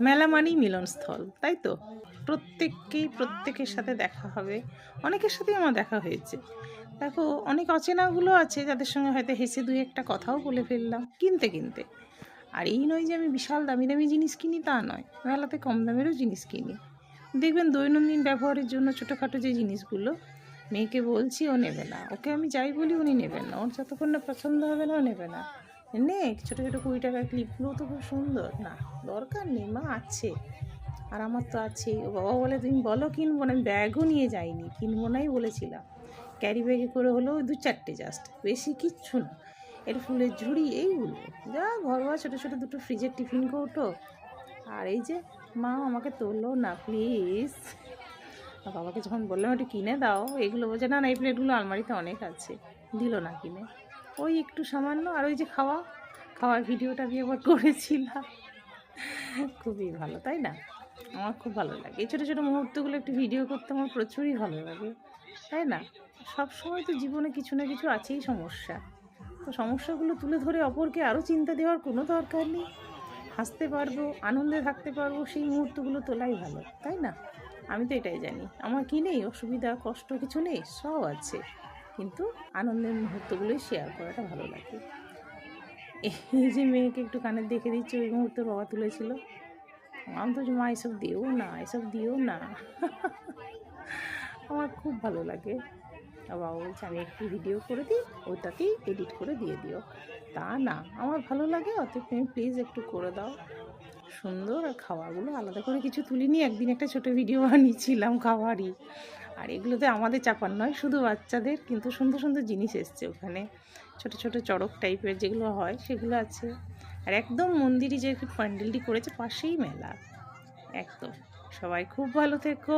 মেলা মানেই মিলনস্থল, তাই তো? প্রত্যেকের সাথে দেখা হবে। অনেকের সাথেই আমার দেখা হয়েছে। দেখো, অনেক অচেনাগুলো আছে যাদের সঙ্গে হয়তো হেসে দুই একটা কথাও বলে ফেললাম কিনতে। আর এই নয় যে আমি বিশাল দামি দামি জিনিস কিনি, তা নয়, মেলাতে কম দামেরও জিনিস কিনি। দেখবেন দৈনন্দিন ব্যবহারের জন্য ছোটোখাটো যে জিনিসগুলো, মেয়েকে বলছি ও নেবে না, ওকে আমি যাই বলি উনি নেবেন না, ওর যতক্ষণ না পছন্দ হবে না ও নেবে না। নে, ছোটো ছোটো 20 টাকার ক্লিপগুলো তো খুব সুন্দর। না, দরকার নেই মা, আছে। আর আমার তো আছেই। ও বাবা বলে তুমি বলো কিনবো না, আমি ব্যাগও নিয়ে যাইনি, কিনবো নাই বলেছিলাম। ক্যারি ব্যাগে করে হলো 2-4টে, জাস্ট, বেশি কিচ্ছু না। এটা ফুলের ঝুড়ি, এইগুলো যা ঘরোয়া ছোটো ছোটো দুটো ফ্রিজের টিফিন কৌটো। আর এই যে, মা আমাকে তোলো না প্লিজ। আর বাবাকে যখন বললাম একটু কিনে দাও, এগুলো বলছে না না, এই প্লেটগুলো আলমারিতে অনেক আছে, দিল না কিনে। ওই একটু সামান্য। আর ওই যে খাওয়ার ভিডিওটা আমি একবার করেছিলাম, খুবই ভালো, তাই না? আমার খুব ভালো লাগে এই ছোটো ছোটো মুহূর্তগুলো একটু ভিডিও করতে, আমার প্রচুরই ভালো লাগে, তাই না? সব সময় তো জীবনে কিছু না কিছু আছেই সমস্যা। তো সমস্যাগুলো তুলে ধরে অপরকে আরও চিন্তা দেওয়ার কোনো দরকার নেই। হাসতে পারবো, আনন্দে থাকতে পারবো, সেই মুহূর্তগুলো তোলাই ভালো, তাই না? আমি তো এটাই জানি, আমার কি নেই, অসুবিধা কষ্ট কিছু নেই, সব আছে। কিন্তু আনন্দের মুহূর্তগুলোই শেয়ার করাটা ভালো লাগে। এই যে মেয়েকে একটু কানের দেখে দিচ্ছে, ওই মুহূর্তে বাবা তুলেছিল। আমি তো মা এসব দিও না, এসব দিও না। আমার খুব ভালো লাগে। আর বাবা বলছে আমি একটু ভিডিও করে দিই, ওইটাকেই এডিট করে দিয়ে দিও। তা না, আমার ভালো লাগে, অতএব তুমি প্লিজ একটু করে দাও। সুন্দর। আর খাওয়াগুলো আলাদা করে কিছু তুলিনি, একদিন একটা ছোটো ভিডিও বানিয়েছিলাম খাওয়ারই। আর এগুলোতে আমাদের চাপার নয়, শুধু বাচ্চাদের, কিন্তু সুন্দর সুন্দর জিনিস এসছে ওখানে। ছোটো ছোটো চড়ক টাইপের যেগুলো হয় সেগুলো আছে। আর একদম মন্দিরই যে প্যান্ডেলটি করেছে পাশেই মেলা। একদম। সবাই খুব ভালো থেকো।